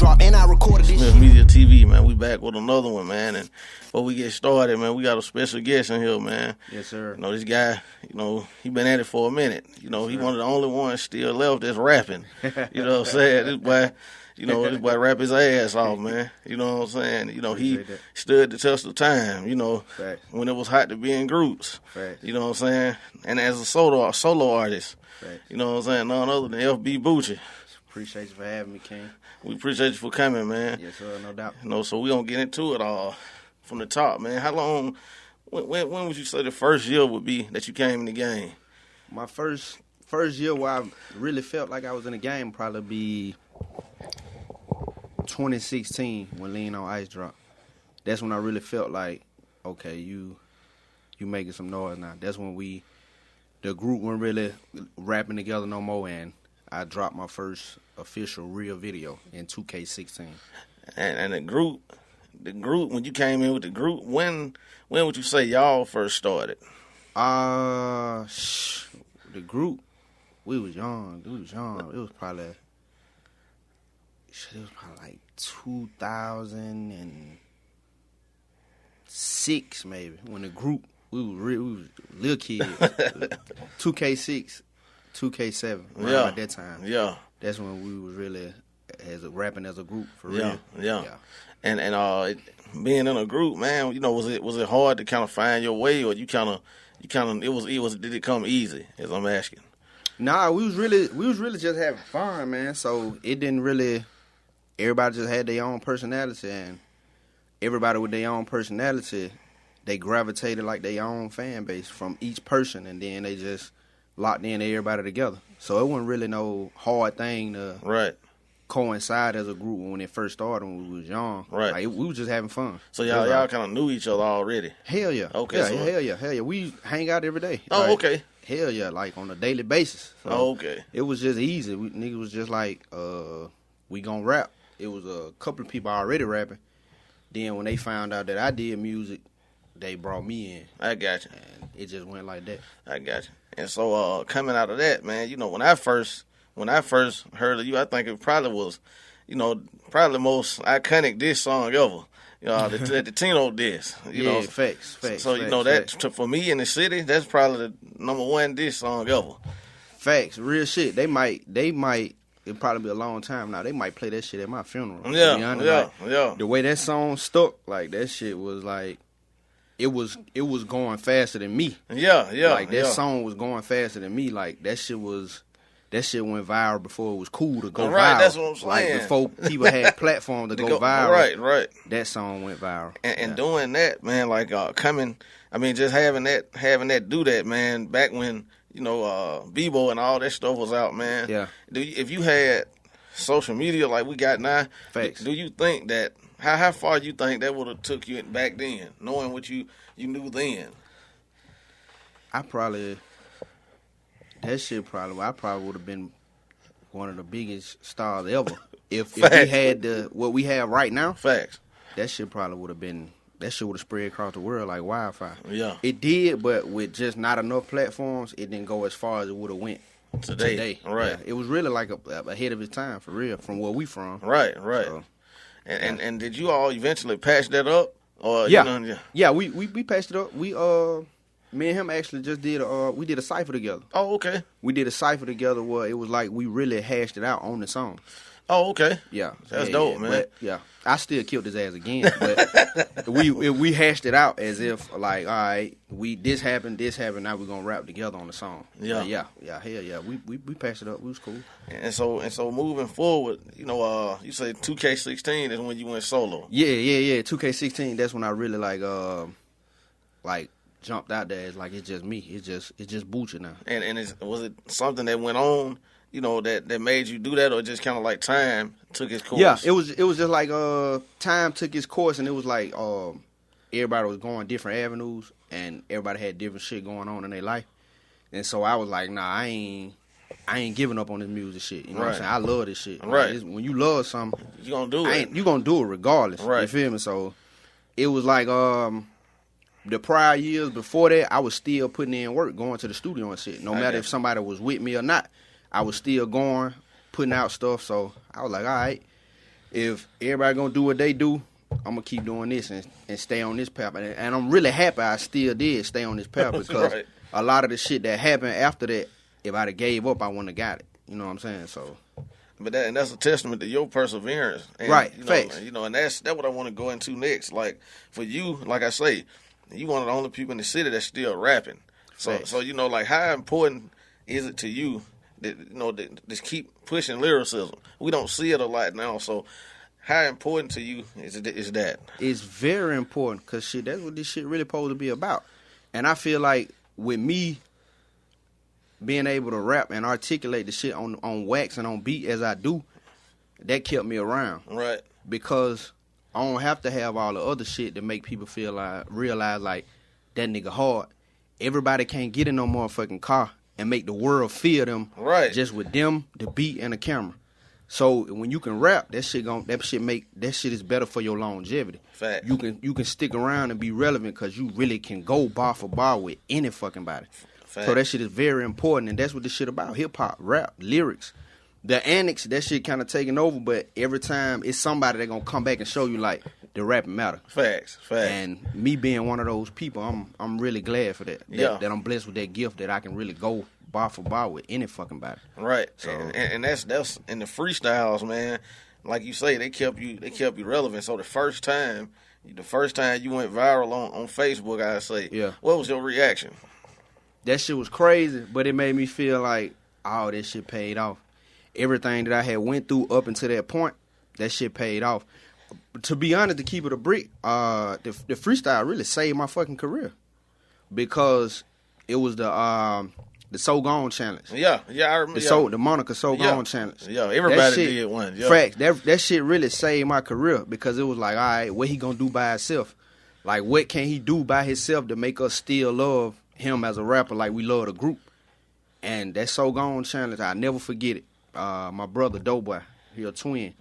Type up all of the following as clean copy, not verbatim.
drop, and I recorded this Smith shit. Media TV, man. We back with another one, man. And before we get started, man, we got a special guest in here, man. Yes, sir. You know, this guy, you know, he been at it for a minute. You know, he one of the only ones still left that's rapping. You know what I'm saying? This boy rap his ass off, man. You know what I'm saying? You know, he stood the test of time, you know, when it was hot to be in groups. You know what I'm saying? And as a solo artist, you know what I'm saying? None other than FB Boochie. Appreciate you for having me, King. We appreciate you for coming, man. Yes, sir, no doubt. You know, so we gonna get into it all from the top, man. How long? When would you say the first year would be that you came in the game? My first year where I really felt like I was in the game probably be 2016 when Lean on Ice dropped. That's when I really felt like, okay, you making some noise now. That's when the group weren't really rapping together no more, and I dropped my first official real video in 2K16. And the group, when you came in with the group, when would you say y'all first started? The group, we was young. It was probably like 2006 maybe, when the group, we was little kids. 2K6, 2K7, right at that time. Yeah. That's when we was really rapping as a group for real. Yeah. And being in a group, man, you know, was it hard to kind of find your way, or did it come easy, as I'm asking? Nah, we was really just having fun, man. So it didn't really. Everybody just had their own personality, and everybody with their own personality, they gravitated like their own fan base from each person, and then they just locked in everybody together. So it wasn't really no hard thing to coincide as a group when it first started when we was young. Right. Like, we was just having fun. So y'all kind of knew each other already? Hell yeah. Okay. Yeah, hell yeah. We hang out every day. Oh, okay. Hell yeah, like on a daily basis. So okay. It was just easy. Niggas was just like, we gonna rap. It was a couple of people already rapping. Then when they found out that I did music, they brought me in. I got you. And it just went like that. I got you. And so coming out of that, man, you know, when I first heard of you, I think it probably was, you know, probably the most iconic diss song ever. You know, the Tino diss. You know, facts. So you know that for me in the city, that's probably the number one diss song ever. Facts, real shit. They might. It'll probably be a long time now. They might play that shit at my funeral. Yeah. The way that song stuck, like that shit was like, it was going faster than me. Yeah. Like that song was going faster than me. Like that shit went viral before it was cool to go viral. Right, that's what I'm saying. Like before people had platforms to go viral. Right. That song went viral. And doing that, man, like just having that do that, man, back when, you know, Bebo and all that stuff was out, man. Yeah. If you had social media like we got now, facts. Do you think that how far you think that would have took you back then, knowing what you knew then? I probably would have been one of the biggest stars ever if we had what we have right now. Facts. That shit would have spread across the world like wildfire. Yeah. It did, but with just not enough platforms, it didn't go as far as it would have went today. Right. Yeah, it was really like ahead of its time, for real, from where we from. Right. So, and did you all eventually patch that up? Or Yeah, we patched it up. Me and him actually just did a cipher together. Oh, okay. We did a cipher together where it was like we really hashed it out on the song. Oh, okay. Yeah. That's dope, man. But, yeah. I still killed his ass again, but we hashed it out as if like, all right, this happened, now we're gonna rap together on the song. Yeah. Hell yeah. We patched it up. We was cool. And so moving forward, you know, you say 2K16 is when you went solo. Yeah. 2K16, that's when I really like jumped out there. It's like it's just me. It's just Boochie now. And was it something that went on, you know, that made you do that, or just kind of like time took its course? Yeah, it was just like time took its course, and it was like everybody was going different avenues, and everybody had different shit going on in their life. And so I was like, nah, I ain't giving up on this music shit. You know what I'm saying? I love this shit. Right. Like, when you love something, you gonna do it. You gonna do it regardless. Right. You feel me? So it was like the prior years before that, I was still putting in work, going to the studio and shit. No matter if somebody was with me or not, I was still going, putting out stuff. So I was like, all right. if everybody gonna do what they do, I'm gonna keep doing this and stay on this path. And I'm really happy I still did stay on this path because right. a lot of the shit that happened after that, if I'd have gave up, I wouldn't have got it. You know what I'm saying? So. But that's a testament to your perseverance. And, right, you know, facts. You know, and that's what I want to go into next. Like, for you, like I say, you one of the only people in the city that's still rapping. So you know, like, how important is it to you that, you know, that just keep pushing lyricism? We don't see it a lot now, so how important to you is that? It's very important because, shit, that's what this shit really supposed to be about. And I feel like with me being able to rap and articulate the shit on wax and on beat as I do, that kept me around. Right. Because I don't have to have all the other shit to make people feel like, realize like, that nigga hard. Everybody can't get in no motherfucking car and make the world feel them just with them, the beat, and the camera. So when you can rap, that shit is better for your longevity. Fact. You can stick around and be relevant because you really can go bar for bar with any fucking body. Fact. So that shit is very important, and that's what this shit about. Hip hop, rap, lyrics. The annex, that shit kind of taking over, but every time it's somebody that gonna come back and show you like the rapping matter. Facts. And me being one of those people, I'm really glad for that. That I'm blessed with that gift that I can really go bar for bar with any fucking body. Right. So and that's in the freestyles, man. Like you say, they kept you relevant. So the first time you went viral on Facebook, I say, what was your reaction? That shit was crazy, but it made me feel like, oh, that shit paid off. Everything that I had went through up until that point, that shit paid off. To be honest, to keep it a brick, the freestyle really saved my fucking career because it was the So Gone challenge. Yeah, I remember. The Monica So Gone challenge. Yeah, everybody did one. Yeah. Facts. That shit really saved my career because it was like, all right, what he gonna do by himself? Like, what can he do by himself to make us still love him as a rapper like we love the group? And that So Gone challenge, I'll never forget it. My brother Doughboy, he a twin.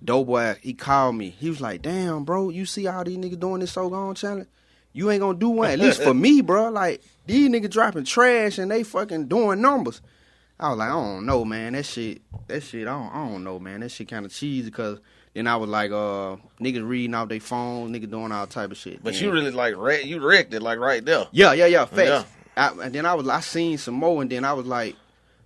Doughboy, he called me. He was like, damn, bro, you see all these niggas doing this So Gone challenge? You ain't gonna do one, at least for me, bro. Like, these niggas dropping trash and they fucking doing numbers. I was like, I don't know, man. That shit, I don't know, man. That shit kind of cheesy because then I was like, niggas reading off their phones, niggas doing all type of shit. But you really, like, you wrecked it, like, right there. Yeah, facts. Yeah. And then I seen some more, and then I was like,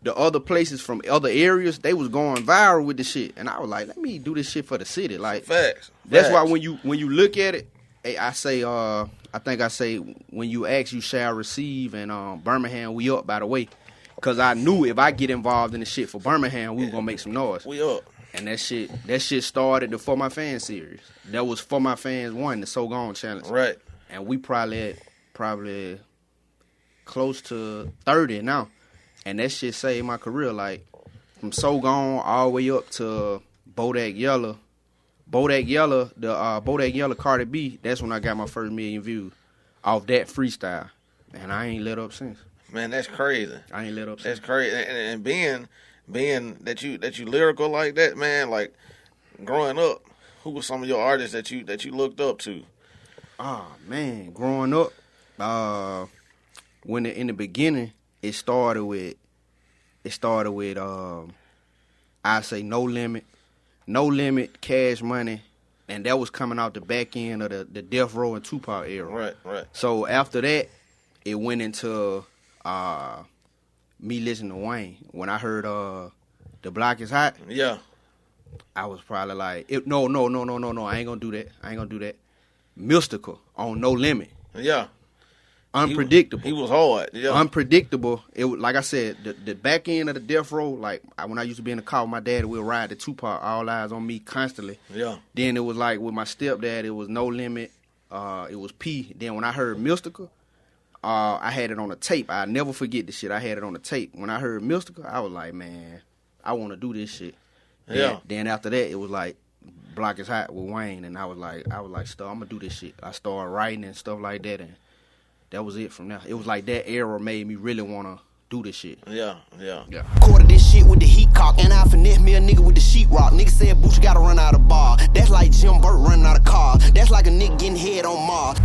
the other places from other areas, they was going viral with the shit. And I was like, let me do this shit for the city. Like, facts. That's why when you look at it, I say, I think I say, when you ask, you shall receive. And Birmingham, we up, by the way. Because I knew if I get involved in the shit for Birmingham, we were going to make some noise. We up. And that shit started the For My Fans series. That was For My Fans 1, the So Gone challenge. Right. And we probably close to 30 now. And that shit saved my career. Like, from So Gone all the way up to Bodak Yellow. Bodak Yellow Cardi B, that's when I got my first 1 million views off that freestyle. And I ain't let up since. Man, that's crazy. I ain't let up since. That's crazy. And being that you lyrical like that, man, like, growing up, who were some of your artists that you looked up to? Oh, man, growing up, when in the beginning, it started with I say No Limit, Cash Money, and that was coming out the back end of the Death Row and Tupac era. Right. So after that, it went into me listening to Wayne. When I heard The Block Is Hot, yeah, I was probably like, no, I ain't gonna do that. Mystical on No Limit. Yeah. Unpredictable. He was hard. Yeah. Unpredictable. It was, like I said, the back end of the Death Row, like when I used to be in the car with my dad, we'd ride the Tupac, All Eyes on Me constantly. Yeah. Then it was like with my stepdad, it was No Limit, it was P. Then when I heard Mystical, I had it on a tape. I never forget the shit. I had it on a tape. When I heard Mystical, I was like, man, I want to do this shit. Yeah. Then after that, it was like Block Is Hot with Wayne, and I was like, I'm gonna do this shit. I started writing and stuff like that, and that was it from there. It was like that era made me really want to do this shit. Yeah. Quarter this shit with the heat cock, and I finesse me a nigga with the sheetrock. Nigga said Boochie gotta run out of bar. That's like Jim Burt running out of car. That's like a nigga getting head on Mars.